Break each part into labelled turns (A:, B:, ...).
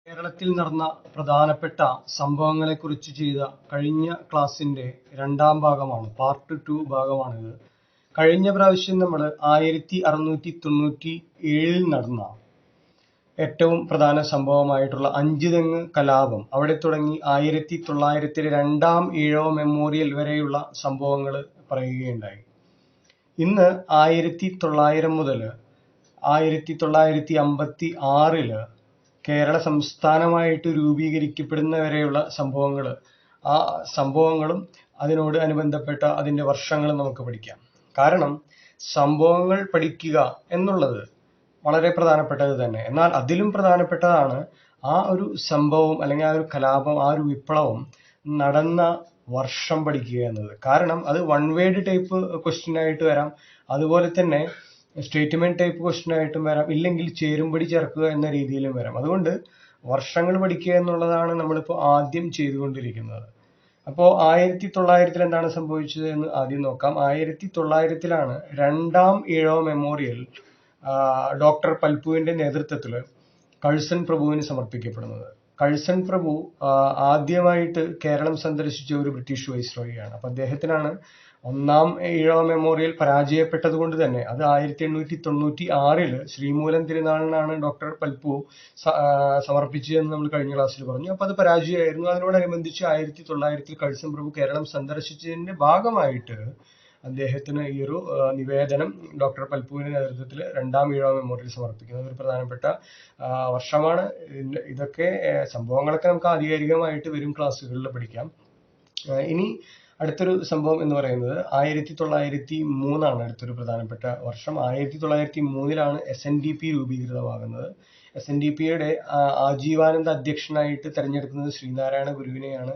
A: കേരളത്തിൽ നടന്ന പ്രധാനപ്പെട്ട സംഭവങ്ങളെക്കുറിച്ച് ചെയ്ത കഴിഞ്ഞ ക്ലാസ്സിന്റെ രണ്ടാം ഭാഗമാണ്, പാർട്ട് 2 ഭാഗമാണിത്. കഴിഞ്ഞ പ്രാവശ്യം നമ്മൾ 1697 നടന്ന ഏറ്റവും പ്രധാന സംഭവമായിട്ടുള്ള അഞ്ചുതെങ്ങ് കലാപം അവിടെ തുടങ്ങി 1900 രണ്ടാം ഈഴവ മെമ്മോറിയൽ വരെയുള്ള സംഭവങ്ങൾ പറയുകയുണ്ടായി. ഇന്ന് 1900 മുതൽ 1956 കേരള സംസ്ഥാനമായിട്ട് രൂപീകരിക്കപ്പെടുന്ന വരെയുള്ള ആ സംഭവങ്ങളും അതിനോട് അനുബന്ധപ്പെട്ട അതിന്റെ വർഷങ്ങളും നമുക്ക് പഠിക്കാം. കാരണം സംഭവങ്ങൾ പഠിക്കുക എന്നുള്ളത് വളരെ പ്രധാനപ്പെട്ടത് തന്നെ. എന്നാൽ അതിലും പ്രധാനപ്പെട്ടതാണ് ആ ഒരു സംഭവം അല്ലെങ്കിൽ ആ ഒരു കലാപം, ആ ഒരു വിപ്ലവം നടന്ന വർഷം പഠിക്കുക എന്നത്. കാരണം അത് വൺ വേർഡ് ടൈപ്പ് ക്വസ്റ്റ്യൻ ആയിട്ട് വരാം, അതുപോലെ തന്നെ സ്റ്റേറ്റ്മെന്റ് ടൈപ്പ് ക്വസ്റ്റ്യൻ ആയിട്ടും വരാം, ഇല്ലെങ്കിൽ ചേരുംപടി ചേർക്കുക എന്ന രീതിയിലും വരാം. അതുകൊണ്ട് വർഷങ്ങൾ പഠിക്കുക എന്നുള്ളതാണ് നമ്മളിപ്പോൾ ആദ്യം ചെയ്തുകൊണ്ടിരിക്കുന്നത്. അപ്പോൾ 1900 എന്താണ് സംഭവിച്ചത് എന്ന് ആദ്യം നോക്കാം. 1900 രണ്ടാം ഈഴവ മെമ്മോറിയൽ ഡോക്ടർ പൽപുവിന്റെ നേതൃത്വത്തിൽ കഴ്സൺ പ്രഭുവിന് സമർപ്പിക്കപ്പെടുന്നത്. കഴ്സൺ പ്രഭു ആദ്യമായിട്ട് കേരളം സന്ദർശിച്ച ഒരു ബ്രിട്ടീഷ് വൈസ്രോയിയാണ്. അപ്പൊ അദ്ദേഹത്തിനാണ് ഒന്നാം ഈഴവ മെമ്മോറിയൽ പരാജയപ്പെട്ടത് കൊണ്ട് തന്നെ അത് 1896 ശ്രീമൂലം തിരുനാളിനാണ് ഡോക്ടർ പൽപു സമർപ്പിച്ചതെന്ന് നമ്മൾ കഴിഞ്ഞ ക്ലാസ്സിൽ പറഞ്ഞു. അപ്പൊ അത് പരാജയമായിരുന്നു. അതിനോടനുബന്ധിച്ച് 1900 കഴ്സൺ പ്രഭു കേരളം സന്ദർശിച്ചതിന്റെ ഭാഗമായിട്ട് അദ്ദേഹത്തിന് ഈ ഒരു നിവേദനം ഡോക്ടർ പൽപുവിന്റെ നേതൃത്വത്തിൽ രണ്ടാം ഈഴവ മെമ്മോറിയൽ സമർപ്പിക്കുന്നത് ഒരു പ്രധാനപ്പെട്ട വർഷമാണ്. ഇതൊക്കെ സംഭവങ്ങളൊക്കെ നമുക്ക് ആധികാരികമായിട്ട് വരും ക്ലാസ്സുകളിൽ പഠിക്കാം. ഇനി അടുത്തൊരു സംഭവം എന്ന് പറയുന്നത് 1903 അടുത്തൊരു പ്രധാനപ്പെട്ട വർഷം. 1903 SNDP രൂപീകൃതമാകുന്നത്. SNDPയുടെ ആജീവാനന്ദ അധ്യക്ഷനായിട്ട് തെരഞ്ഞെടുക്കുന്നത് ശ്രീനാരായണ ഗുരുവിനെയാണ്.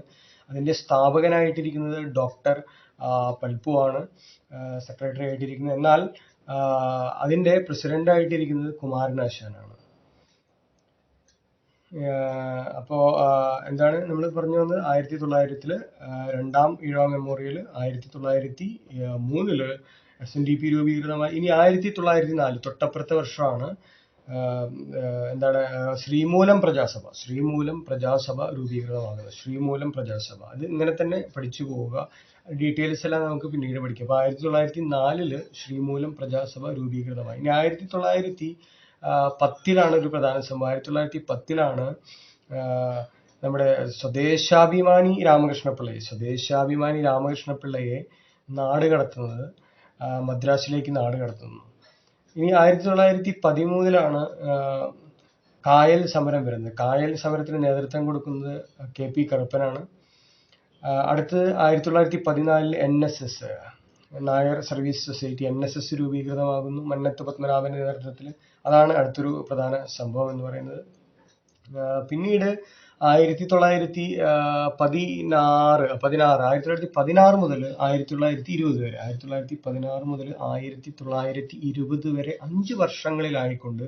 A: അതിന്റെ സ്ഥാപകനായിട്ടിരിക്കുന്നത് ഡോക്ടർ പൽപു ആണ്, സെക്രട്ടറി ആയിട്ടിരിക്കുന്നത്. എന്നാൽ അതിന്റെ പ്രസിഡന്റ് ആയിട്ടിരിക്കുന്നത് കുമാരനാശാനാണ്. അപ്പോ എന്താണ് നമ്മൾ പറഞ്ഞു വന്നത്? 1900 രണ്ടാം ഈഴവ മെമ്മോറിയൽ, 1903 SNDP രൂപീകൃതമായി. ഇനി 1904 തൊട്ടപ്പുറത്തെ വർഷമാണ് എന്താണ് ശ്രീമൂലം പ്രജാസഭ രൂപീകൃതമാകുന്നത്. ശ്രീമൂലം പ്രജാസഭ, അത് ഇങ്ങനെ തന്നെ പഠിച്ചു പോവുക. ഡീറ്റെയിൽസ് എല്ലാം നമുക്ക് പിന്നീട് പഠിക്കാം. അപ്പൊ 1904 ശ്രീമൂലം പ്രജാസഭ രൂപീകൃതമായി. ഇനി 1910 ഒരു പ്രധാന സംഭവം. 1910 നമ്മുടെ സ്വദേശാഭിമാനി രാമകൃഷ്ണപിള്ളയെ നാട് കടത്തുന്നത്, മദ്രാസിലേക്ക് നാട് കടത്തുന്നു. ഇനി 1913 കായൽ സമരം വരുന്നത്. കായൽ സമരത്തിന് നേതൃത്വം കൊടുക്കുന്നത് KP കറുപ്പനാണ്. അടുത്ത് 1914 NSS, Nair service society NSS രൂപീകൃതമാകുന്നു മന്നത്ത് പത്മനാഭന്റെ നേതൃത്വത്തിൽ. അതാണ് അടുത്തൊരു പ്രധാന സംഭവം എന്ന് പറയുന്നത്. പിന്നീട് 1916 മുതൽ 1920 വരെ 1916 മുതൽ 1920 വരെ 5 വർഷങ്ങളിലായിക്കൊണ്ട്,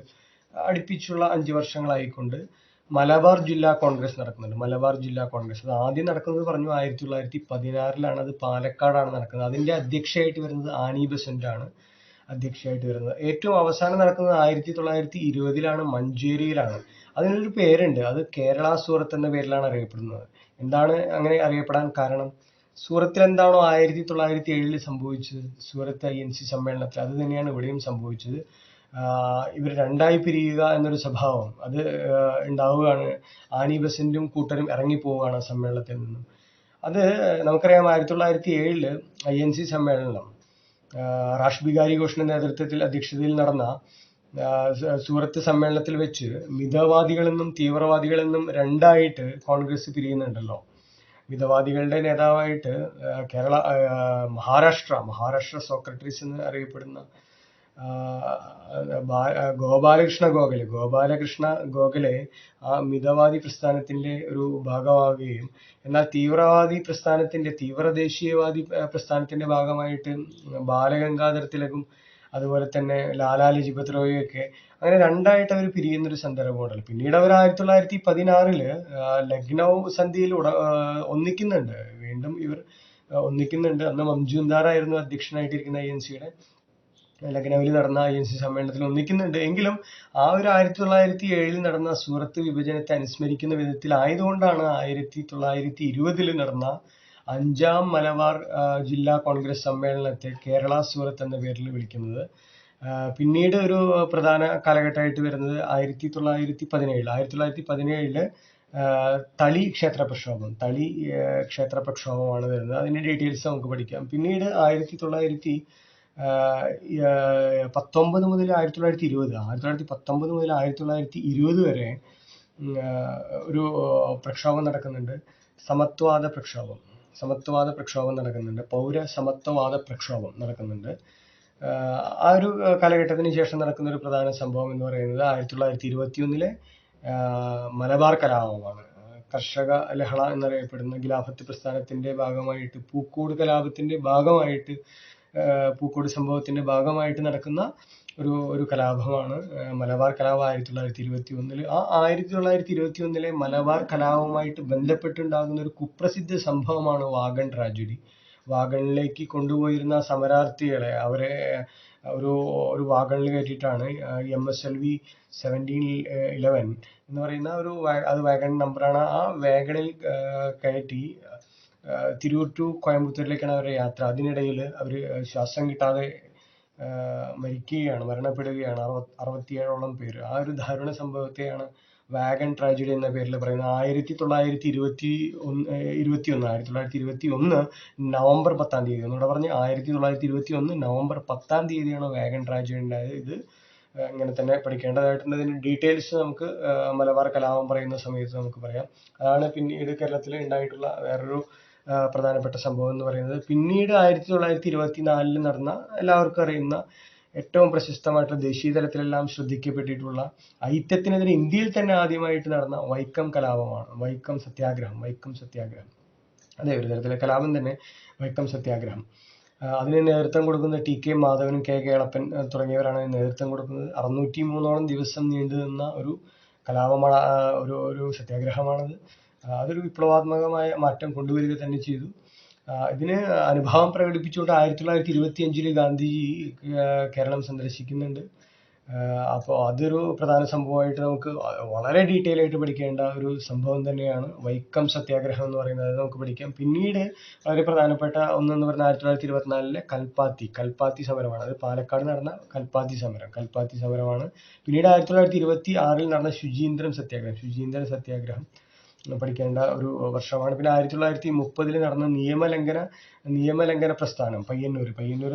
A: അടുപ്പിച്ചുള്ള 5 വർഷങ്ങളായിക്കൊണ്ട് മലബാർ ജില്ലാ കോൺഗ്രസ് നടക്കുന്നുണ്ട്. മലബാർ ജില്ലാ കോൺഗ്രസ് അത് ആദ്യം നടക്കുന്നത് പറഞ്ഞു 1916 അത് പാലക്കാടാണ് നടക്കുന്നത്. അതിന്റെ അധ്യക്ഷയായിട്ട് വരുന്നത് ആനി ബസന്റ് ആണ് അധ്യക്ഷയായിട്ട് വരുന്നത്. ഏറ്റവും അവസാനം നടക്കുന്നത് 1920 മഞ്ചേരിയിലാണ്. അതിനൊരു പേരുണ്ട്, അത് കേരള സൂറത്ത് എന്ന പേരിലാണ് അറിയപ്പെടുന്നത്. എന്താണ് അങ്ങനെ അറിയപ്പെടാൻ കാരണം? സൂറത്തിൽ എന്താണോ 1907 സംഭവിച്ചത്, സൂറത്ത് INC സമ്മേളനത്തിൽ, അത് തന്നെയാണ് ഇവിടെയും സംഭവിച്ചത്. ഇവർ രണ്ടായി പിരിയുക എന്നൊരു സ്വഭാവം അത് ഉണ്ടാവുകയാണ്. ആനി ബസന്റും കൂട്ടരും ഇറങ്ങിപ്പോവുകയാണ് സമ്മേളനത്തിൽ നിന്നും. അത് നമുക്കറിയാം. 1907 INC സമ്മേളനം റാഷ് ബിഹാരി ഘോഷിന്റെ നേതൃത്വത്തിൽ അധ്യക്ഷതയിൽ നടന്ന സൂറത്ത് സമ്മേളനത്തിൽ വെച്ച് മിതവാദികളെന്നും തീവ്രവാദികളെന്നും രണ്ടായിട്ട് കോൺഗ്രസ് പിരിയുന്നുണ്ടല്ലോ. മിതവാദികളുടെ നേതാവായിട്ട് മഹാരാഷ്ട്ര സോക്രട്ടീസ് എന്ന് അറിയപ്പെടുന്ന ഗോപാലകൃഷ്ണ ഗോഖലെ ആ മിതവാദി പ്രസ്ഥാനത്തിന്റെ ഒരു ഭാഗമാവുകയും, എന്നാൽ തീവ്രദേശീയവാദി പ്രസ്ഥാനത്തിന്റെ ഭാഗമായിട്ട് ബാലഗംഗാധര തിലകും അതുപോലെ തന്നെ ലാലാ ലജ്പത് റായിയും ഒക്കെ അങ്ങനെ രണ്ടായിട്ട് അവർ പിരിയുന്ന ഒരു സന്ദർഭമുണ്ടല്ലോ. പിന്നീട് അവർ 1916 ലക്നൗ സന്ധിയിൽ ഒന്നിക്കുന്നുണ്ട്. വീണ്ടും ഇവർ ഒന്നിക്കുന്നുണ്ട്. അന്ന് മംജുംദാർ ആയിരുന്നു അധ്യക്ഷനായിട്ടിരിക്കുന്ന INCയുടെ. ലഖ്നൌവിൽ നടന്ന INC സമ്മേളനത്തിൽ ഒന്നിക്കുന്നുണ്ട്. എങ്കിലും ആ ഒരു 1907 നടന്ന സൂറത്ത് വിഭജനത്തെ അനുസ്മരിക്കുന്ന വിധത്തിലായതുകൊണ്ടാണ് 1920 നടന്ന 5ാം മലബാർ ജില്ലാ കോൺഗ്രസ് സമ്മേളനത്തെ കേരള സൂറത്ത് എന്ന പേരിൽ വിളിക്കുന്നത്. പിന്നീട് ഒരു പ്രധാന കാലഘട്ടമായിട്ട് വരുന്നത് 1917 തളി ക്ഷേത്ര പ്രക്ഷോഭം. തളി ക്ഷേത്ര പ്രക്ഷോഭമാണ് വരുന്നത്. അതിന്റെ ഡീറ്റെയിൽസ് നമുക്ക് പഠിക്കാം. പിന്നീട് 1919 മുതൽ 1919 മുതൽ 1920 വരെ ഒരു പ്രക്ഷോഭം നടക്കുന്നുണ്ട്. സമത്വവാദ പ്രക്ഷോഭം നടക്കുന്നുണ്ട്. പൗരസമത്വവാദ പ്രക്ഷോഭം നടക്കുന്നുണ്ട്. ആ ഒരു കാലഘട്ടത്തിന് ശേഷം നടക്കുന്ന ഒരു പ്രധാന സംഭവം എന്ന് പറയുന്നത് 1921 മലബാർ കലാപമാണ്. കർഷക ലഹള എന്നറിയപ്പെടുന്ന ഖിലാഫത്ത് പ്രസ്ഥാനത്തിന്റെ ഭാഗമായിട്ട്, പൂക്കോട് കലാപത്തിന്റെ ഭാഗമായിട്ട്, പൂക്കോട് സംഭവത്തിന്റെ ഭാഗമായിട്ട് നടക്കുന്ന ഒരു കലാപമാണ് മലബാർ കലാപം 1921. ആ 1921 മലബാർ കലാപവുമായിട്ട് ബന്ധപ്പെട്ടുണ്ടാകുന്ന ഒരു കുപ്രസിദ്ധ സംഭവമാണ് വാഗൺ ട്രാജഡി. വാഗണിലേക്ക് കൊണ്ടുപോയിരുന്ന സമരാർത്ഥികളെ അവരെ ഒരു വാഗണിൽ കയറ്റിയിട്ടാണ് MSLV 1711 എന്ന് പറയുന്ന അത് വാഗൺ നമ്പറാണ്. ആ വാഗണിൽ കയറ്റി തിരൂർ ടു കോയമ്പത്തൂരിലേക്കാണ് അവരുടെ യാത്ര. അതിനിടയിൽ അവർ ശ്വാസം കിട്ടാതെ മരണപ്പെടുകയാണ് 67ഓളം പേര്. ആ ഒരു ദാരുണ സംഭവത്തെയാണ് വാഗൺ ട്രാജഡി എന്ന പേരിൽ പറയുന്നത്. 1921 നവംബർ 10-ാം തീയതി, ഒന്നുകൂടെ പറഞ്ഞ് 1921 നവംബർ 10-ാം തീയതിയാണ് വാഗൺ ട്രാജഡി ഉണ്ടായത്. ഇത് ഇങ്ങനെ തന്നെ പഠിക്കേണ്ടതായിട്ടുണ്ട്. ഇതിന്റെ ഡീറ്റെയിൽസ് നമുക്ക് മലബാർ കലാപം പറയുന്ന സമയത്ത് നമുക്ക് പറയാം. അതാണ് പിന്നീട് കേരളത്തിൽ ഉണ്ടായിട്ടുള്ള വേറൊരു പ്രധാനപ്പെട്ട സംഭവം എന്ന് പറയുന്നത്. പിന്നീട് 1924 നടന്ന എല്ലാവർക്കും അറിയുന്ന ഏറ്റവും പ്രശസ്തമായിട്ടുള്ള ദേശീയ തലത്തിലെല്ലാം ശ്രദ്ധിക്കപ്പെട്ടിട്ടുള്ള ഐക്യത്തിനെതിരെ ഇന്ത്യയിൽ തന്നെ ആദ്യമായിട്ട് നടന്ന വൈക്കം കലാപമാണ്. വൈക്കം സത്യാഗ്രഹം. അതെ, ഒരു തരത്തിലെ കലാപം തന്നെ, വൈക്കം സത്യാഗ്രഹം. അതിന് നേതൃത്വം കൊടുക്കുന്നത് TK മാധവനും KK എളപ്പൻ തുടങ്ങിയവരാണ് നേതൃത്വം കൊടുക്കുന്നത്. 603ഓളം ദിവസം നീണ്ടുനിന്ന ഒരു കലാപമാണ്, ഒരു സത്യാഗ്രഹമാണത്. അതൊരു വിപ്ലവാത്മകമായ മാറ്റം കൊണ്ടുവരിക തന്നെ ചെയ്തു. ഇതിന് അനുഭാവം പ്രകടിപ്പിച്ചുകൊണ്ട് 1925 ഗാന്ധിജി കേരളം സന്ദർശിക്കുന്നുണ്ട്. അപ്പോൾ അതൊരു പ്രധാന സംഭവമായിട്ട് നമുക്ക് വളരെ ഡീറ്റെയിൽ ആയിട്ട് പഠിക്കേണ്ട ഒരു സംഭവം തന്നെയാണ് വൈക്കം സത്യാഗ്രഹം എന്ന് പറയുന്നത്. അത് നമുക്ക് പഠിക്കാം. പിന്നീട് വളരെ പ്രധാനപ്പെട്ട ഒന്നെന്ന് പറഞ്ഞാൽ 1924 കൽപ്പാത്തി സമരമാണ്. അത് പാലക്കാട് നടന്ന കൽപ്പാത്തി സമരമാണ്. പിന്നീട് 1926 നടന്ന ശുചീന്ദ്രം സത്യാഗ്രഹം പഠിക്കേണ്ട ഒരു വർഷമാണ്. പിന്നെ 1930 നടന്ന നിയമലംഘന പ്രസ്ഥാനം, പയ്യന്നൂർ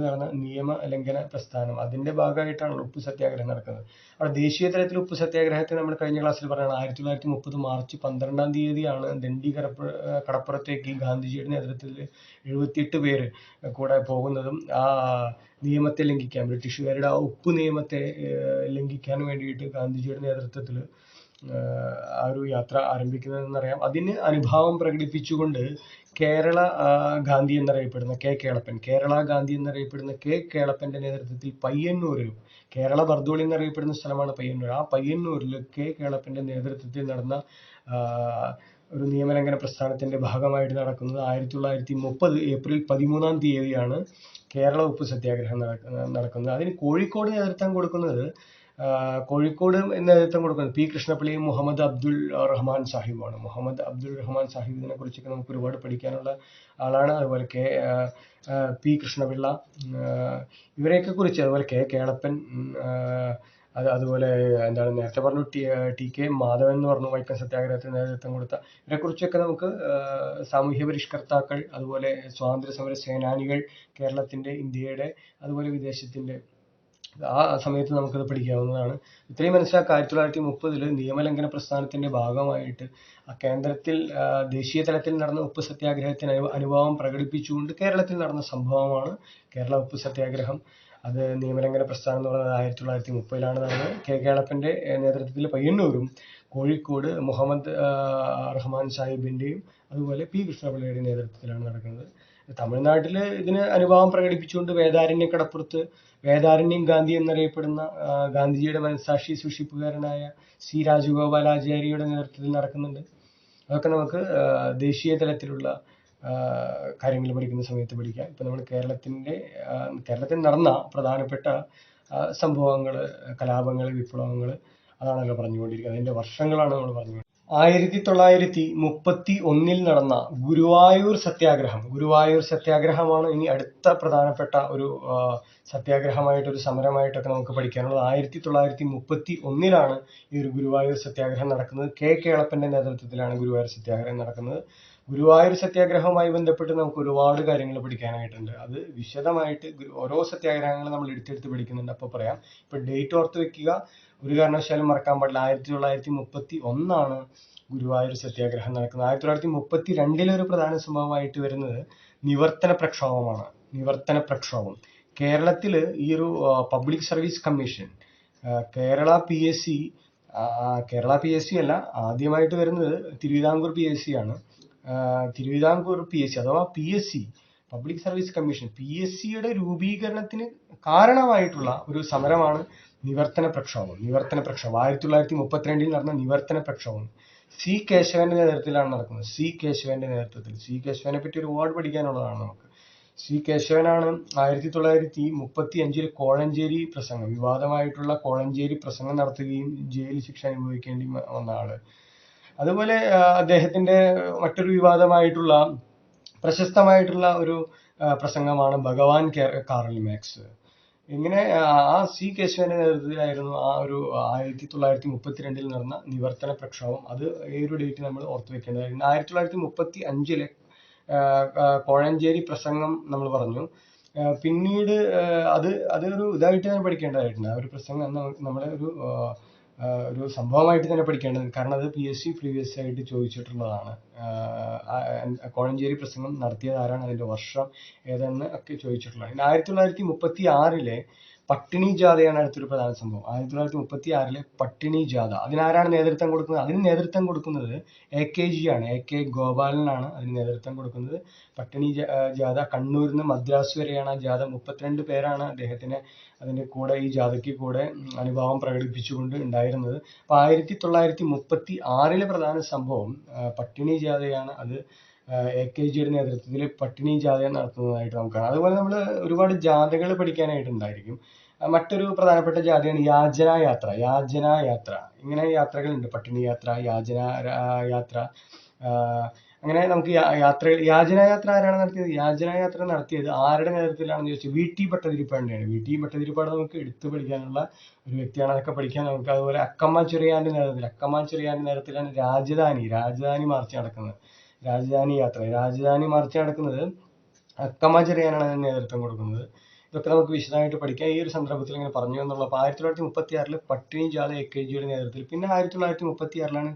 A: നടന്ന നിയമലംഘന പ്രസ്ഥാനം, അതിന്റെ ഭാഗമായിട്ടാണ് ഉപ്പ് സത്യാഗ്രഹം നടക്കുന്നത്. അവിടെ ദേശീയ തലത്തിൽ ഉപ്പ് സത്യാഗ്രഹത്തെ നമ്മൾ കഴിഞ്ഞ ക്ലാസ്സിൽ പറഞ്ഞതാണ്. 1930 മാർച്ച് 12-ാം തീയതിയാണ് ദണ്ഡി കടപ്പുറത്തേക്ക് ഗാന്ധിജിയുടെ നേതൃത്വത്തിൽ 78 പേര് കൂടെ പോകുന്നതും ആ നിയമത്തെ ലംഘിക്കാൻ, ബ്രിട്ടീഷുകാരുടെ ആ ഉപ്പ് നിയമത്തെ ലംഘിക്കാൻ വേണ്ടിയിട്ട് ഗാന്ധിജിയുടെ നേതൃത്വത്തിൽ ആ ഒരു യാത്ര ആരംഭിക്കുന്നതെന്നറിയാം. അതിന് അനുഭാവം പ്രകടിപ്പിച്ചുകൊണ്ട് കേരള ഗാന്ധി എന്നറിയപ്പെടുന്ന കേരള ഗാന്ധി എന്നറിയപ്പെടുന്ന കേളപ്പന്റെ നേതൃത്വത്തിൽ പയ്യന്നൂരിലും, കേരള ബർദോളി എന്നറിയപ്പെടുന്ന സ്ഥലമാണ് പയ്യന്നൂർ. ആ പയ്യന്നൂരിൽ കേളപ്പന്റെ നേതൃത്വത്തിൽ നടന്ന ഒരു നിയമലംഘന പ്രസ്ഥാനത്തിന്റെ ഭാഗമായിട്ട് നടക്കുന്നത് 1930 ഏപ്രിൽ 13-ാം തീയതിയാണ് കേരള ഉപ്പ് സത്യാഗ്രഹം നടക്കുന്നത്. അതിന് കോഴിക്കോട് നേതൃത്വം കൊടുക്കുന്നത് പി കൃഷ്ണപിള്ളിയും മുഹമ്മദ് അബ്ദുൾ റഹ്മാൻ സാഹിബുമാണ്. ഇതിനെ കുറിച്ചൊക്കെ നമുക്ക് ഒരുപാട് പഠിക്കാനുള്ള ആളാണ്. അതുപോലെ പി കൃഷ്ണപിള്ള, ഇവരെയൊക്കെ കുറിച്ച്, അതുപോലെ കേളപ്പൻ, അതുപോലെ നേരത്തെ പറഞ്ഞു TK മാധവൻ എന്ന് പറഞ്ഞു വൈക്കം സത്യാഗ്രഹത്തിന് നേതൃത്വം കൊടുത്ത, ഇവരെ കുറിച്ചൊക്കെ നമുക്ക് സാമൂഹ്യ പരിഷ്കർത്താക്കൾ, അതുപോലെ സ്വാതന്ത്ര്യ സമര സേനാനികൾ, കേരളത്തിന്റെ, ഇന്ത്യയുടെ, അതുപോലെ വിദേശത്തിന്റെ, ആ സമയത്ത് നമുക്കത് പഠിക്കാവുന്നതാണ്. ഇത്രയും മനസ്സിലാക്കുക. 1930 നിയമലംഘന പ്രസ്ഥാനത്തിന്റെ ഭാഗമായിട്ട് കേന്ദ്രത്തിൽ ദേശീയ തലത്തിൽ നടന്ന ഉപ്പ് സത്യാഗ്രഹത്തിന് അനുഭാവം പ്രകടിപ്പിച്ചുകൊണ്ട് കേരളത്തിൽ നടന്ന സംഭവമാണ് കേരള ഉപ്പ് സത്യാഗ്രഹം. അത് നിയമലംഘന പ്രസ്ഥാനം എന്ന് പറയുന്നത് 1930 നടന്നത്. കേളപ്പന്റെ നേതൃത്വത്തിൽ പയ്യന്നൂരും കോഴിക്കോട് മുഹമ്മദ് റഹ്മാൻ സാഹിബിന്റെയും അതുപോലെ പി കൃഷ്ണപിള്ളയുടെയും നേതൃത്വത്തിലാണ് നടക്കുന്നത്. തമിഴ്നാട്ടിൽ ഇതിന് അനുഭാവം പ്രകടിപ്പിച്ചുകൊണ്ട് വേദാരണ്യം ഗാന്ധി എന്നറിയപ്പെടുന്ന ഗാന്ധിജിയുടെ മനസാക്ഷി സൂക്ഷിപ്പുകാരനായ C രാജഗോപാലാചാരിയുടെ നേതൃത്വത്തിൽ നടക്കുന്നുണ്ട്. അതൊക്കെ നമുക്ക് ദേശീയ തലത്തിലുള്ള കാര്യങ്ങൾ പഠിക്കുന്ന സമയത്ത് പഠിക്കാം. ഇപ്പം നമ്മൾ കേരളത്തിൽ നടന്ന പ്രധാനപ്പെട്ട സംഭവങ്ങൾ, കലാപങ്ങൾ, വിപ്ലവങ്ങൾ, അതാണല്ലോ പറഞ്ഞുകൊണ്ടിരിക്കുന്നത്. അതിൻ്റെ വർഷങ്ങളാണ് നമ്മൾ പറഞ്ഞുകൊണ്ടിരിക്കുന്നത്. 1931 നടന്ന ഗുരുവായൂർ സത്യാഗ്രഹമാണ് ഇനി അടുത്ത പ്രധാനപ്പെട്ട ഒരു സത്യാഗ്രഹമായിട്ടൊരു സമരമായിട്ടൊക്കെ നമുക്ക് പഠിക്കാനുള്ളത്. 1931 ഈ ഒരു ഗുരുവായൂർ സത്യാഗ്രഹം നടക്കുന്നത്. കേളപ്പന്റെ നേതൃത്വത്തിലാണ് ഗുരുവായൂർ സത്യാഗ്രഹം നടക്കുന്നത്. ഗുരുവായൂർ സത്യാഗ്രഹവുമായി ബന്ധപ്പെട്ട് നമുക്ക് ഒരുപാട് കാര്യങ്ങൾ പഠിക്കാനായിട്ടുണ്ട്. അത് വിശദമായിട്ട് ഓരോ സത്യാഗ്രഹങ്ങൾ നമ്മൾ എടുത്തെടുത്ത് പഠിക്കുന്നുണ്ട്. അപ്പോൾ പറയാം. ഇപ്പൊ ഡേറ്റ് ഓർത്ത് വെക്കുക, ഒരു കാരണവശാലും മറക്കാൻ പാടില്ല. 1931 ഗുരുവായൂർ സത്യാഗ്രഹം നടക്കുന്നത്. 1932 ഒരു പ്രധാന സംഭവമായിട്ട് വരുന്നത് നിവർത്തന പ്രക്ഷോഭം. കേരളത്തിൽ ഈ ഒരു public service commission, Kerala P S C അല്ല, ആദ്യമായിട്ട് വരുന്നത് തിരുവിതാംകൂർ PSC ആണ്. തിരുവിതാംകൂർ PSC അഥവാ PSC, പബ്ലിക് സർവീസ് കമ്മീഷൻ, PSCയുടെ രൂപീകരണത്തിന് കാരണമായിട്ടുള്ള ഒരു സമരമാണ് നിവർത്തന പ്രക്ഷോഭം. 1932 നടന്ന നിവർത്തന പ്രക്ഷോഭം C. കേശവന്റെ നേതൃത്വത്തിലാണ് നടക്കുന്നത്. C. കേശവനെ പറ്റി ഒരുപാട് പഠിക്കാനുള്ളതാണ് നമുക്ക്. C. കേശവനാണ് 1935 കോഴഞ്ചേരി പ്രസംഗം, വിവാദമായിട്ടുള്ള കോഴഞ്ചേരി പ്രസംഗം നടത്തുകയും ജയിൽ ശിക്ഷ അനുഭവിക്കേണ്ടി വന്ന ആള്. അതുപോലെ അദ്ദേഹത്തിന്റെ മറ്റൊരു വിവാദമായിട്ടുള്ള പ്രശസ്തമായിട്ടുള്ള ഒരു പ്രസംഗമാണ് ഭഗവാൻ കാറൽ മാർക്സ്. ഇങ്ങനെ ആ C. കേശവന്റെ നേതൃത്വത്തിലായിരുന്നു ആ ഒരു 1932 നടന്ന നിവർത്തന പ്രക്ഷോഭം. അത് ഈ ഒരു ഡേറ്റ് നമ്മൾ ഓർത്തു വെക്കേണ്ടതായിരുന്നു. 1935 കോഴഞ്ചേരി പ്രസംഗം നമ്മൾ പറഞ്ഞു. പിന്നീട് അതൊരു ഇതായിട്ട് തന്നെ പഠിക്കേണ്ടതായിട്ടുണ്ട്. ആ ഒരു പ്രസംഗം നമ്മളെ ഒരു സംഭവമായിട്ട് തന്നെ പഠിക്കേണ്ടത്. കാരണം അത് PSC പ്രീവിയസ് ആയിട്ട് ചോദിച്ചിട്ടുള്ളതാണ്. കോഴഞ്ചേരി പ്രസംഗം നടത്തിയത് ആരാണ്, അതിന്റെ വർഷം ഏതെന്ന് ഒക്കെ ചോദിച്ചിട്ടുള്ളതാണ്. 1936 പട്ടിണി ജാഥയാണ് അടുത്തൊരു പ്രധാന സംഭവം. 1936 പട്ടിണി ജാഥ. അതിനാരാണ് നേതൃത്വം കൊടുക്കുന്നത്? അതിന് നേതൃത്വം കൊടുക്കുന്നത് AKG ആണ്. AK ഗോപാലനാണ് അതിന് നേതൃത്വം കൊടുക്കുന്നത്. പട്ടിണി ജാഥ കണ്ണൂരിൽ നിന്ന് മദ്രാസ് വരെയാണ് ആ ജാഥ. 32 പേരാണ് അദ്ദേഹത്തിന് അതിന്റെ കൂടെ, ഈ ജാഥയ്ക്ക് കൂടെ അനുഭാവം പ്രകടിപ്പിച്ചുകൊണ്ട് ഉണ്ടായിരുന്നത്. അപ്പൊ 1936 പ്രധാന സംഭവം പട്ടിണി ജാഥയാണ്. അത് AKGയുടെ നേതൃത്വത്തിൽ പട്ടിണി ജാഥ നടത്തുന്നതായിട്ട് നമുക്ക് കാണാം. അതുപോലെ നമ്മൾ ഒരുപാട് ജാഥകൾ പഠിക്കാനായിട്ടുണ്ടായിരിക്കും. മറ്റൊരു പ്രധാനപ്പെട്ട ജാഥയാണ് യാചനായാത്ര. ഇങ്ങനെ യാത്രകളുണ്ട്. പട്ടിണി യാത്ര, യാചനായാത്ര. അങ്ങനെ നമുക്ക് യാചനായാത്ര ആരാണ് നടത്തിയത്? യാചനായാത്ര നടത്തിയത് ആരുടെ നേതൃത്വത്തിലാണെന്ന് ചോദിച്ചാൽ VT ഭട്ടതിരിപ്പാടിന്റെയാണ്. VT ഭട്ടതിരിപ്പാട് നമുക്ക് എടുത്തു പഠിക്കാനുള്ള ഒരു വ്യക്തിയാണ്. അതൊക്കെ പഠിക്കാൻ നമുക്ക്. അതുപോലെ അക്കമ്മ ചെറിയാന്റെ നേതൃത്വത്തിലാണ് രാജധാനി മാർച്ച് നടക്കുന്നത്. രാജധാനി മാർച്ച് നടക്കുന്നത് അക്കമ്മ ചെറിയാനാണ് അതിന് നേതൃത്വം കൊടുക്കുന്നത്. ഇതൊക്കെ നമുക്ക് വിശദമായിട്ട് പഠിക്കാം. ഈ ഒരു സന്ദർഭത്തിൽ ഇങ്ങനെ പറഞ്ഞു എന്നുള്ളത്. അപ്പോൾ 1936 പട്ടിണി ജാഥ AKGയുടെ നേതൃത്വത്തിൽ. പിന്നെ 1936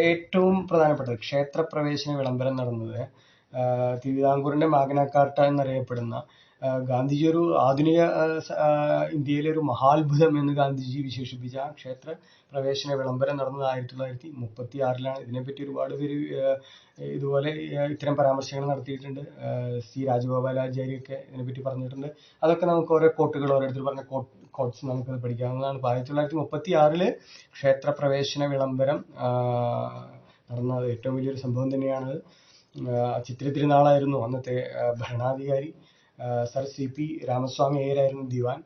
A: ഏറ്റവും പ്രധാനപ്പെട്ടത് ക്ഷേത്രപ്രവേശന വിളംബരം നടന്നത്. തിരുവിതാംകൂറിന്റെ മാഗ്ന കാർട്ട എന്നറിയപ്പെടുന്ന ഗാന്ധിജി ഒരു ആധുനിക ഇന്ത്യയിലെ ഒരു മഹാത്ഭുതം എന്ന് ഗാന്ധിജി വിശേഷിപ്പിച്ച ക്ഷേത്ര പ്രവേശന വിളംബരം നടന്നത് 1936 ഇതിനെപ്പറ്റി ഒരുപാട് പേര് ഇതുപോലെ ഇത്തരം പരാമർശങ്ങൾ നടത്തിയിട്ടുണ്ട്. C. രാജഗോപാലാചാര്യൊക്കെ ഇതിനെപ്പറ്റി പറഞ്ഞിട്ടുണ്ട്. അതൊക്കെ നമുക്ക് ഓരോ കോട്ടുകൾ, ഓരോരുത്തർ പറഞ്ഞ കോട്ട്സ് നമുക്ക് പഠിക്കാവുന്നതാണ്. 1936 ക്ഷേത്ര പ്രവേശന വിളംബരം നടന്നത് ഏറ്റവും വലിയൊരു സംഭവം തന്നെയാണ്. ചിത്തിര തിരുനാളായിരുന്നു അന്നത്തെ ഭരണാധികാരി. സർ CP രാമസ്വാമി അയ്യരായിരുന്നു ദിവാൻ.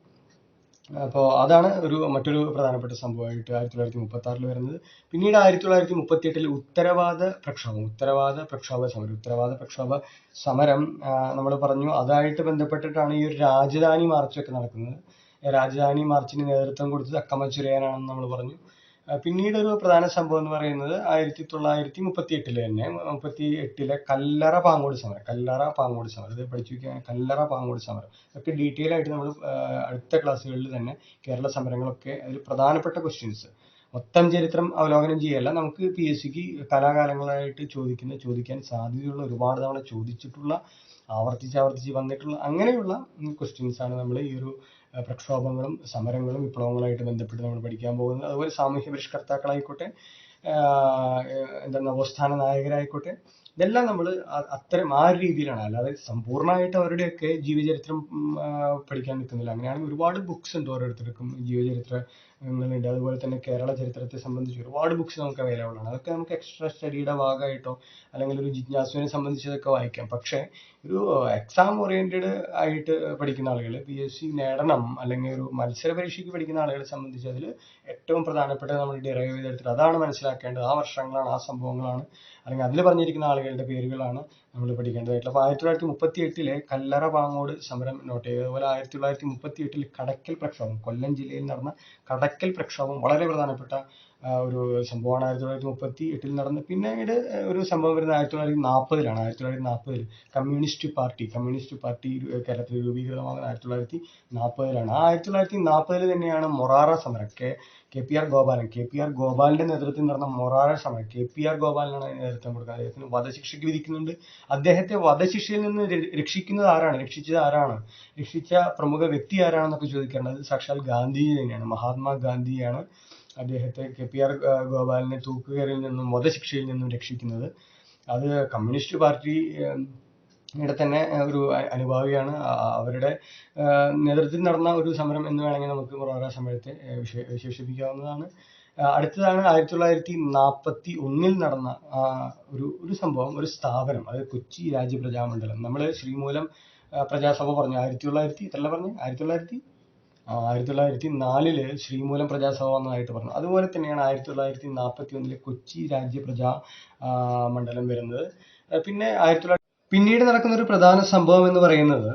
A: അപ്പോൾ അതാണ് മറ്റൊരു പ്രധാനപ്പെട്ട സംഭവമായിട്ട് 1936 വരുന്നത്. പിന്നീട് 1938 ഉത്തരവാദ പ്രക്ഷോഭ സമരം നമ്മൾ പറഞ്ഞു. അതായിട്ട് ബന്ധപ്പെട്ടിട്ടാണ് ഈ ഒരു രാജധാനി മാർച്ചൊക്കെ നടക്കുന്നത്. രാജധാനി മാർച്ചിന് നേതൃത്വം കൊടുത്തത് അക്കമ്മ ചെറിയാനാണെന്ന് നമ്മൾ പറഞ്ഞു. പിന്നീട് ഒരു പ്രധാന സംഭവം എന്ന് പറയുന്നത് 1938 തന്നെ, 38 കല്ലറ പാങ്ങോട് സമരം. ഇത് പഠിച്ചു വയ്ക്കുക. കല്ലറ പാങ്ങോട് സമരം ഒക്കെ ഡീറ്റെയിൽ ആയിട്ട് നമ്മൾ അടുത്ത ക്ലാസ്സുകളിൽ തന്നെ കേരള സമരങ്ങളൊക്കെ അതിൽ പ്രധാനപ്പെട്ട ക്വസ്റ്റ്യൻസ് മൊത്തം ചരിത്രം അവലോകനം ചെയ്യല്ല, നമുക്ക് PSCക്ക് കലാകാലങ്ങളായിട്ട് ചോദിക്കാൻ സാധ്യതയുള്ള, ഒരുപാട് തവണ ചോദിച്ചിട്ടുള്ള, ആവർത്തിച്ച് വന്നിട്ടുള്ള അങ്ങനെയുള്ള ക്വസ്റ്റ്യൻസ് ആണ് നമ്മൾ ഈ ഒരു പ്രക്ഷോഭങ്ങളും സമരങ്ങളും വിപ്ലവങ്ങളുമായിട്ട് ബന്ധപ്പെട്ട് നമ്മൾ പഠിക്കാൻ പോകുന്നത്. അതുപോലെ സാമൂഹ്യ പരിഷ്കർത്താക്കളായിക്കോട്ടെ, നവോത്ഥാന നായകരായിക്കോട്ടെ, ഇതെല്ലാം നമ്മൾ അത്തരം ആ ഒരു രീതിയിലാണ്. അല്ലാതെ സമ്പൂർണ്ണമായിട്ട് അവരുടെയൊക്കെ ജീവചരിത്രം പഠിക്കാൻ നിൽക്കുന്നില്ല. അങ്ങനെയാണെങ്കിൽ ഒരുപാട് ബുക്സ് ഉണ്ട് ഓരോരുത്തർക്കും ജീവചരിത്ര ങ്ങളുണ്ട്. അതുപോലെ തന്നെ കേരള ചരിത്രത്തെ സംബന്ധിച്ച് ഒരുപാട് ബുക്സ് നമുക്ക് അവൈലബിൾ ആണ്. അതൊക്കെ നമുക്ക് എക്സ്ട്രാ സ്റ്റഡിയുടെ ഭാഗമായിട്ടോ അല്ലെങ്കിൽ ഒരു ജിജ്ഞാസുവിനെ സംബന്ധിച്ചതൊക്കെ വായിക്കാം. പക്ഷേ ഒരു എക്സാം ഓറിയന്റഡ് ആയിട്ട് പഠിക്കുന്ന ആളുകൾ, PSC നേടണം അല്ലെങ്കിൽ ഒരു മത്സര പരീക്ഷയ്ക്ക് പഠിക്കുന്ന ആളുകളെ സംബന്ധിച്ച് അതിൽ ഏറ്റവും പ്രധാനപ്പെട്ടത് നമ്മൾ ഡിറൈവ് ചെയ്തെടുത്തിട്ട് അതാണ് മനസ്സിലാക്കേണ്ടത്. ആ വർഷങ്ങളാണ്, ആ സംഭവങ്ങളാണ്, അല്ലെങ്കിൽ അതിൽ പറഞ്ഞിരിക്കുന്ന ആളുകളുടെ പേരുകളാണ് നമ്മൾ പഠിക്കേണ്ടതായിട്ടുള്ളത്. അപ്പോൾ 1938 കല്ലറ പാങ്ങോട് സമരം നോട്ട് ചെയ്യുക. അതുപോലെ 1938 കടക്കൽ പ്രക്ഷോഭം, കൊല്ലം ജില്ലയിൽ നടന്ന കടക്കൽ പ്രക്ഷോഭം വളരെ പ്രധാനപ്പെട്ട ഒരു സംഭവമാണ്. 1938 നടന്ന. പിന്നീട് ഒരു സംഭവം വരുന്നത് 1940 1940 കമ്മ്യൂണിസ്റ്റ് പാർട്ടി കേരളത്തിൽ രൂപീകൃതമാകുന്നത് 1940 ആ 1940 തന്നെയാണ് മൊറാറ സമരം. KPR ഗോപാലിന്റെ നേതൃത്വത്തിൽ നടന്ന മൊറാറ സമരം. KPR ഗോപാലിനാണ് അതിന് നേതൃത്വം കൊടുക്കുന്നത്. അദ്ദേഹത്തിന് വധശിക്ഷയ്ക്ക് വിധിക്കുന്നുണ്ട്. അദ്ദേഹത്തെ വധശിക്ഷയിൽ നിന്ന് രക്ഷിച്ചത് ആരാണ്, രക്ഷിച്ച പ്രമുഖ വ്യക്തി ആരാണെന്നൊക്കെ ചോദിക്കേണ്ടത് സാക്ഷാൽ ഗാന്ധിജി തന്നെയാണ്. മഹാത്മാഗാന്ധിയാണ് അദ്ദേഹത്തെ, KPR ഗോപാലിനെ തൂക്കുകയറിൽ നിന്നും വധശിക്ഷയിൽ നിന്നും രക്ഷിക്കുന്നത്. അത് കമ്മ്യൂണിസ്റ്റ് പാർട്ടി യുടെ തന്നെ ഒരു അനുഭാവിയാണ്. അവരുടെ നേതൃത്വത്തിൽ നടന്ന ഒരു സമരം എന്ന് വേണമെങ്കിൽ നമുക്ക് മൊറാറ സമരത്തെ വിശേഷിപ്പിക്കാവുന്നതാണ്. അടുത്തതാണ് 1941 നടന്ന ഒരു സംഭവം, ഒരു സ്ഥാപനം, അത് കൊച്ചി രാജ്യപ്രജാമണ്ഡലം. നമ്മൾ ശ്രീമൂലം പ്രജാസഭ പറഞ്ഞു 1904 ശ്രീമൂലം പ്രജാസഭ വന്നതായിട്ട് പറഞ്ഞു. അതുപോലെ തന്നെയാണ് 1941 കൊച്ചി രാജ്യപ്രജാ മണ്ഡലം വരുന്നത്. പിന്നെ പിന്നീട് നടക്കുന്ന ഒരു പ്രധാന സംഭവം എന്ന് പറയുന്നത്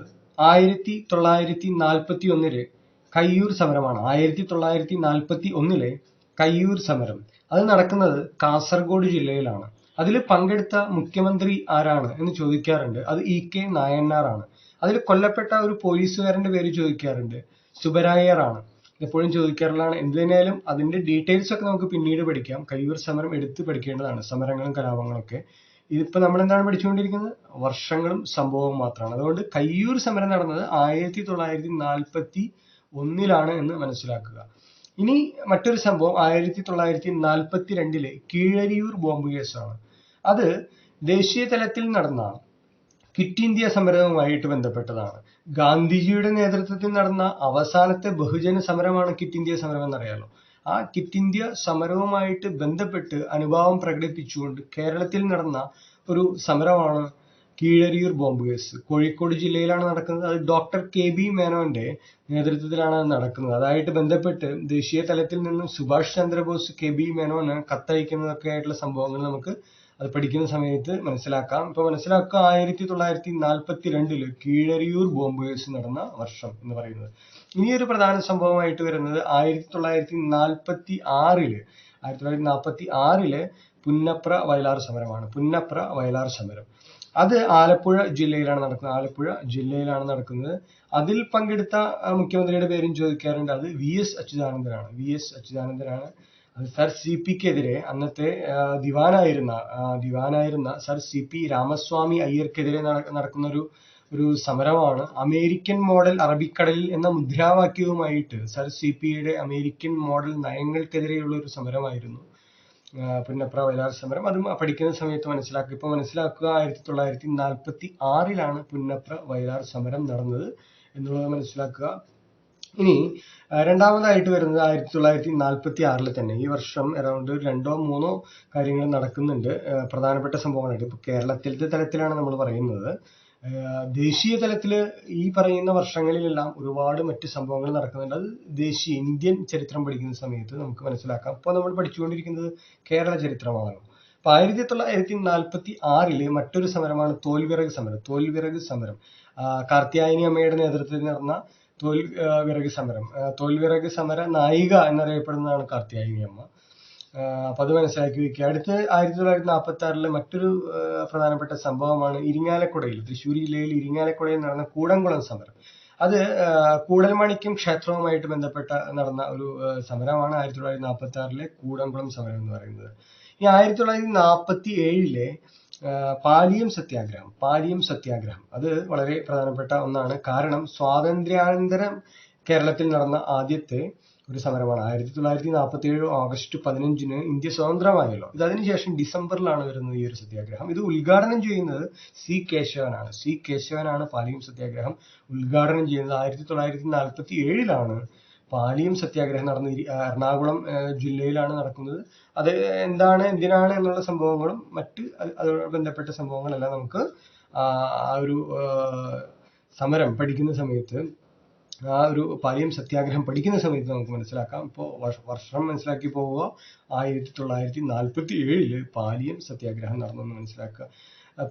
A: 1941 കയ്യൂർ സമരമാണ്. 1941 കയ്യൂർ സമരം അത് നടക്കുന്നത് കാസർഗോഡ് ജില്ലയിലാണ്. അതിൽ പങ്കെടുത്ത മുഖ്യമന്ത്രി ആരാണ് എന്ന് ചോദിക്കാറുണ്ട്. അത് EK നായനാർ ആണ്. അതിൽ കൊല്ലപ്പെട്ട ഒരു പോലീസുകാരന്റെ പേര് ചോദിക്കാറുണ്ട്. സുബരായർ ആണ്. എപ്പോഴും ചോദിക്കാറുള്ളതാണ്. എന്തിനായാലും അതിന്റെ ഡീറ്റെയിൽസ് ഒക്കെ നമുക്ക് പിന്നീട് പഠിക്കാം. കയ്യൂർ സമരം എടുത്ത് പഠിക്കേണ്ടതാണ്, സമരങ്ങളും കലാപങ്ങളും ഒക്കെ. ഇതിപ്പോ നമ്മൾ എന്താണ് പഠിച്ചുകൊണ്ടിരിക്കുന്നത്? വർഷങ്ങളും സംഭവവും മാത്രമാണ്. അതുകൊണ്ട് കയ്യൂർ സമരം നടന്നത് 1941 എന്ന് മനസ്സിലാക്കുക. ഇനി മറ്റൊരു സംഭവം 1942 കീഴരിയൂർ ബോംബ് കേസാണ്. അത് ദേശീയ തലത്തിൽ നടന്ന ക്വിറ്റ് ഇന്ത്യ സമരവുമായിട്ട് ബന്ധപ്പെട്ടതാണ്. ഗാന്ധിജിയുടെ നേതൃത്വത്തിൽ നടന്ന അവസാനത്തെ ബഹുജന സമരമാണ് ക്വിറ്റ് ഇന്ത്യ സമരം എന്നറിയാലോ. ആ ക്വിറ്റ് ഇന്ത്യ സമരവുമായിട്ട് ബന്ധപ്പെട്ട് അനുഭാവം പ്രകടിപ്പിച്ചുകൊണ്ട് കേരളത്തിൽ നടന്ന ഒരു സമരമാണ് കീഴരിയൂർ ബോംബ് കേസ്. കോഴിക്കോട് ജില്ലയിലാണ് നടക്കുന്നത്. അത് ഡോക്ടർ KB മേനോന്റെ നേതൃത്വത്തിലാണ് നടക്കുന്നത്. അതായിട്ട് ബന്ധപ്പെട്ട് ദേശീയ തലത്തിൽ നിന്നും സുഭാഷ് ചന്ദ്രബോസ് KB മേനോന് കത്തയക്കുന്നതൊക്കെ ആയിട്ടുള്ള സംഭവങ്ങൾ നമുക്ക് അത് പഠിക്കുന്ന സമയത്ത് മനസ്സിലാക്കാം. ഇപ്പൊ മനസ്സിലാക്കുക 1942 കീഴരിയൂർ ബോംബ് കേസ് നടന്ന വർഷം എന്ന് പറയുന്നത്. ഇനിയൊരു പ്രധാന സംഭവമായിട്ട് വരുന്നത് 1946 പുന്നപ്ര വയലാർ സമരമാണ്. പുന്നപ്ര വയലാർ സമരം അത് ആലപ്പുഴ ജില്ലയിലാണ് നടക്കുന്നത്. അതിൽ പങ്കെടുത്ത മുഖ്യമന്ത്രിയുടെ പേരും ചോദിക്കാറുണ്ട്. അത് VS അച്യുതാനന്ദനാണ്. അത് സർ CPക്കെതിരെ, അന്നത്തെ ദിവാനായിരുന്ന സർ CP രാമസ്വാമി അയ്യർക്കെതിരെ നടക്കുന്ന ഒരു സമരമാണ്. അമേരിക്കൻ മോഡൽ അറബിക്കടലിൽ എന്ന മുദ്രാവാക്യവുമായിട്ട് സർ CPയുടെ അമേരിക്കൻ മോഡൽ നയങ്ങൾക്കെതിരെയുള്ള ഒരു സമരമായിരുന്നു പുന്നപ്ര വയലാർ സമരം. അതും പഠിക്കുന്ന സമയത്ത് മനസ്സിലാക്കുക. ഇപ്പൊ മനസ്സിലാക്കുക 1946 പുന്നപ്ര വയലാർ സമരം നടന്നത് എന്നുള്ളത് മനസ്സിലാക്കുക. ഇനി രണ്ടാമതായിട്ട് വരുന്നത് 1946 തന്നെ. ഈ വർഷം അറൗണ്ട് 2-3 കാര്യങ്ങൾ നടക്കുന്നുണ്ട്, പ്രധാനപ്പെട്ട സംഭവങ്ങളായിട്ട്. ഇപ്പൊ കേരളത്തിലത്തെ തലത്തിലാണ് നമ്മൾ പറയുന്നത്. ദേശീയ തലത്തില് ഈ പറയുന്ന വർഷങ്ങളിലെല്ലാം ഒരുപാട് മറ്റ് സംഭവങ്ങൾ നടക്കുന്നുണ്ട്. അത് ഇന്ത്യൻ ചരിത്രം പഠിക്കുന്ന സമയത്ത് നമുക്ക് മനസ്സിലാക്കാം. ഇപ്പോൾ നമ്മൾ പഠിച്ചുകൊണ്ടിരിക്കുന്നത് കേരള ചരിത്രമാണ്. അപ്പൊ 1946 മറ്റൊരു സമരമാണ് തോൽവിറക് സമരം. കാർത്യായനി അമ്മയുടെ നേതൃത്വത്തിൽ നടന്ന തോൽവിറക് സമര നായിക എന്നറിയപ്പെടുന്നതാണ് കാർത്യായനി അമ്മ. അപ്പൊ അത് മനസ്സിലാക്കി വെക്കുക. അടുത്ത് 1946 മറ്റൊരു പ്രധാനപ്പെട്ട സംഭവമാണ് തൃശ്ശൂർ ജില്ലയിൽ ഇരിങ്ങാലക്കുടയിൽ നടന്ന കൂടംകുളം സമരം. അത് കൂടൽമാണിക്യം ക്ഷേത്രവുമായിട്ട് ബന്ധപ്പെട്ട നടന്ന ഒരു സമരമാണ് 1946 കൂടംകുളം സമരം എന്ന് പറയുന്നത്. ഈ 1947 പാലിയം സത്യാഗ്രഹം അത് വളരെ പ്രധാനപ്പെട്ട ഒന്നാണ്. കാരണം സ്വാതന്ത്ര്യാനന്തരം കേരളത്തിൽ നടന്ന ആദ്യത്തെ ഒരു സമരമാണ്. 1947 ഓഗസ്റ്റ് 15 ഇന്ത്യ സ്വതന്ത്രമായല്ലോ. ഇത് അതിനുശേഷം ഡിസംബറിലാണ് വരുന്നത് ഈ ഒരു സത്യാഗ്രഹം. ഇത് ഉദ്ഘാടനം ചെയ്യുന്നത് C. കേശവനാണ് പാലിയം സത്യാഗ്രഹം ഉദ്ഘാടനം ചെയ്യുന്നത്. 1947 പാലിയം സത്യാഗ്രഹം നടന്ന എറണാകുളം ജില്ലയിലാണ് നടക്കുന്നത്. അത് എന്തിനാണ് എന്നുള്ള സംഭവങ്ങളും മറ്റ് അതോട് ബന്ധപ്പെട്ട സംഭവങ്ങളെല്ലാം നമുക്ക് ആ ഒരു സമരം പഠിക്കുന്ന സമയത്ത്, ആ ഒരു പാലിയം സത്യാഗ്രഹം പഠിക്കുന്ന സമയത്ത് നമുക്ക് മനസ്സിലാക്കാം. ഇപ്പോൾ വർഷം മനസ്സിലാക്കി പോവുക, 1947 പാലിയം സത്യാഗ്രഹം നടന്നെന്ന് മനസ്സിലാക്കുക.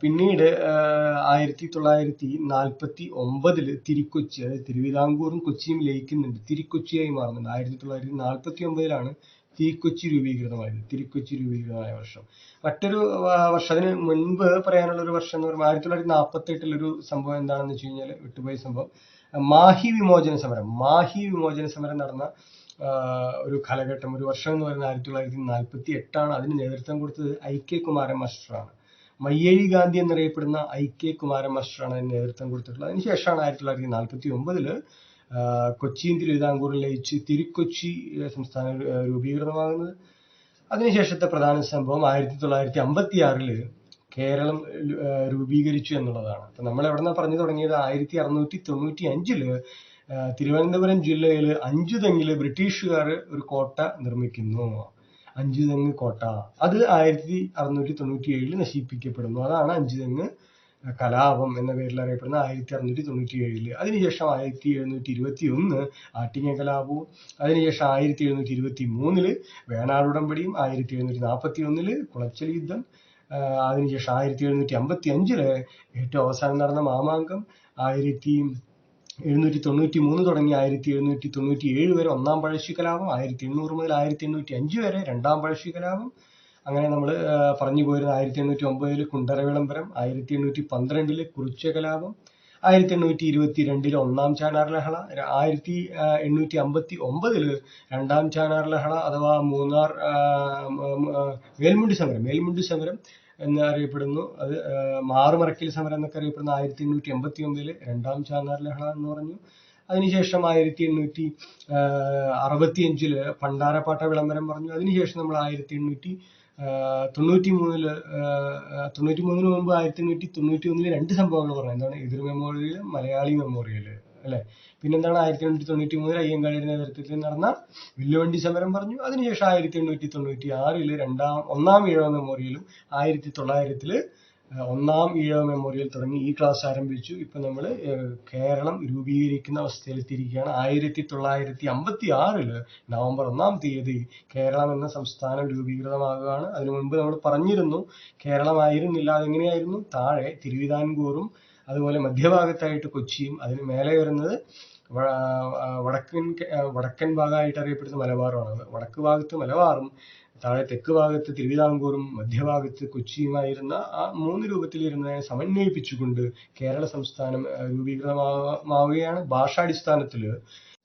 A: പിന്നീട് 1949 തിരുക്കൊച്ചി, അതായത് തിരുവിതാംകൂറും കൊച്ചിയും ലയിക്കുന്നുണ്ട്, തിരുക്കൊച്ചിയായി മാറുന്നുണ്ട്. 1949 തിരുക്കൊച്ചി രൂപീകൃതമായ വർഷം. മറ്റൊരു വർഷം, അതിന് മുൻപ് പറയാനുള്ള ഒരു വർഷം എന്ന് പറയുമ്പോൾ 1948 ഒരു സംഭവം എന്താണെന്ന് വെച്ച് കഴിഞ്ഞാൽ, വിട്ടുപോയ സംഭവം, മാഹി വിമോചന സമരം നടന്ന ഒരു കാലഘട്ടം, ഒരു വർഷം എന്ന് പറയുന്നത് 1948. അതിന് നേതൃത്വം കൊടുത്തത് IK കുമാരൻ മാസ്റ്ററാണ്. മയ്യഴി ഗാന്ധി എന്നറിയപ്പെടുന്ന IK കുമാരൻ മാസ്റ്ററാണ് അതിന് നേതൃത്വം കൊടുത്തിട്ടുള്ളത്. അതിനുശേഷമാണ് 1949 കൊച്ചിയും തിരുവിതാംകൂറും ലയിച്ച് തിരുക്കൊച്ചി സംസ്ഥാനം രൂപീകൃതമാകുന്നത്. അതിനുശേഷത്തെ പ്രധാന സംഭവം 1956 കേരളം രൂപീകരിച്ചു എന്നുള്ളതാണ്. അപ്പൊ നമ്മൾ എവിടെ നിന്നാണ് പറഞ്ഞു തുടങ്ങിയത്? 1695 തിരുവനന്തപുരം ജില്ലയിൽ അഞ്ചുതെങ്ങിൽ ബ്രിട്ടീഷുകാർ ഒരു കോട്ട നിർമ്മിക്കുന്നു, അഞ്ചുതെങ്ങ് കോട്ട. അത് 1697 നശിപ്പിക്കപ്പെടുന്നു. അതാണ് അഞ്ചുതെങ്ങ് കലാപം എന്ന പേരിൽ അറിയപ്പെടുന്ന 1697. അതിനുശേഷം 1721 ആറ്റിങ്ങ കലാപവും, അതിനുശേഷം 1723 വേണാട് ഉടമ്പടിയും, 1741 കുളച്ചൽ യുദ്ധം, അതിനുശേഷം 1755 ഏറ്റവും അവസാനം നടന്ന മാമാങ്കം, 1793 തുടങ്ങി 1797 വരെ ഒന്നാം പഴശ്ശി കലാപം, 1800 മുതൽ 1805 വരെ രണ്ടാം പഴശ്ശി കലാപം. അങ്ങനെ നമ്മൾ പറഞ്ഞു പോയിരുന്ന 1809 കുണ്ടറ വിളംബരം, 1812 കുറിച്യ കലാപം, 1822 ഒന്നാം ചാനാർ ലഹള, 1859 രണ്ടാം ചാനാർ ലഹള അഥവാ മൂന്നാർ മേൽമുണ്ടി സമരം എന്നറിയപ്പെടുന്നു. അത് മാറുമറക്കൽ സമരം എന്നൊക്കെ അറിയപ്പെടുന്ന 1889 രണ്ടാം ചാനാർ ലഹള എന്ന് പറഞ്ഞു. അതിനുശേഷം 1865 പണ്ടാരപ്പാട്ട വിളംബരം പറഞ്ഞു. അതിനുശേഷം നമ്മൾ 1893 മുമ്പ് 1891 രണ്ട് സംഭവങ്ങൾ പറഞ്ഞു. എന്താണ്? എതിർ മെമ്മോറിയൽ, മലയാളി മെമ്മോറിയൽ, അല്ലെ? പിന്നെന്താണ്? 1893 അയ്യങ്കാളിയുടെ നേതൃത്വത്തിൽ നടന്ന വില്ലുവണ്ടി സമരം പറഞ്ഞു. അതിനുശേഷം 1896 ഒന്നാം ഈഴവ മെമ്മോറിയലും, 1900 ഒന്നാം ഈഴവ മെമ്മോറിയൽ തുടങ്ങി ഈ ക്ലാസ് ആരംഭിച്ചു. ഇപ്പൊ നമ്മൾ കേരളം രൂപീകരിക്കുന്ന അവസ്ഥയിലെത്തിയിരിക്കുകയാണ്. 1956 നവംബർ 1 കേരളം എന്ന സംസ്ഥാനം രൂപീകൃതമാകുകയാണ്. അതിനു മുൻപ് നമ്മൾ പറഞ്ഞിരുന്നു, കേരളമായിരുന്നില്ല. അതെങ്ങനെയായിരുന്നു? താഴെ തിരുവിതാംകൂറും അതുപോലെ മധ്യഭാഗത്തായിട്ട് കൊച്ചിയും, അതിന് മേലെ വരുന്നത് വടക്കൻ ഭാഗമായിട്ട് അറിയപ്പെടുന്ന മലബാറുമാണ്. വടക്ക് ഭാഗത്ത് മലബാറും, താഴെ തെക്ക് ഭാഗത്ത് തിരുവിതാംകൂറും, മധ്യഭാഗത്ത് കൊച്ചിയുമായിരുന്ന ആ 3 രൂപത്തിലിരുന്നതിനെ സമന്വയിപ്പിച്ചുകൊണ്ട് കേരള സംസ്ഥാനം രൂപീകൃതമാവുകയാണ്. ഭാഷാടിസ്ഥാനത്തിൽ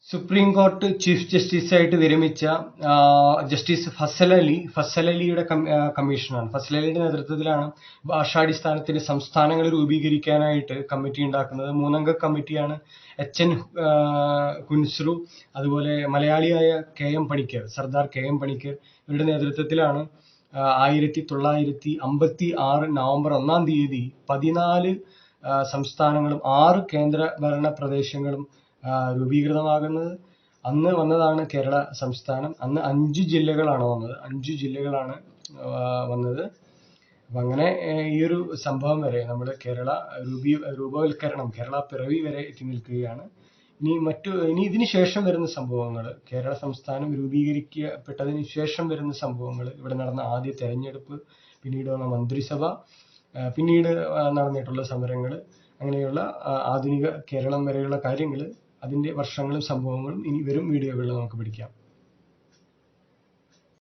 A: സുപ്രീം കോടതി ചീഫ് ജസ്റ്റിസായിട്ട് വിരമിച്ച ജസ്റ്റിസ് ഫസലലിയുടെ കമ്മീഷനാണ്. ഫസലലിയുടെ നേതൃത്വത്തിലാണ് ഭാഷാടിസ്ഥാനത്തിൽ സംസ്ഥാനങ്ങൾ രൂപീകരിക്കാനായിട്ട് കമ്മിറ്റി ഉണ്ടാക്കുന്നത്. 3 അംഗ കമ്മിറ്റിയാണ്. HN കുൻസ്രു, അതുപോലെ മലയാളിയായ സർദാർ KM പണിക്കർ, ഇവരുടെ നേതൃത്വത്തിലാണ് 1956 നവംബർ 1 14 സംസ്ഥാനങ്ങളും 6 കേന്ദ്ര ഭരണ പ്രദേശങ്ങളും രൂപീകൃതമാകുന്നത്. അന്ന് വന്നതാണ് കേരള സംസ്ഥാനം. അന്ന് 5 ജില്ലകളാണ് വന്നത്. അപ്പൊ അങ്ങനെ ഈ ഒരു സംഭവം വരെ നമ്മൾ കേരള രൂപവൽക്കരണം, കേരള പിറവി വരെ എത്തി നിൽക്കുകയാണ്. ഇനി ഇതിന് ശേഷം വരുന്ന സംഭവങ്ങൾ, കേരള സംസ്ഥാനം രൂപീകരിക്കപ്പെട്ടതിന് ശേഷം വരുന്ന സംഭവങ്ങൾ, ഇവിടെ നടന്ന ആദ്യ തെരഞ്ഞെടുപ്പ്, പിന്നീട് വന്ന മന്ത്രിസഭ, പിന്നീട് നടന്നിട്ടുള്ള സമരങ്ങൾ, അങ്ങനെയുള്ള ആധുനിക കേരളം വരെയുള്ള കാര്യങ്ങൾ, അതിന്റെ വർഷങ്ങളും സംഭവങ്ങളും ഇനി വരും വീഡിയോകളിൽ നമുക്ക് പഠിക്കാം.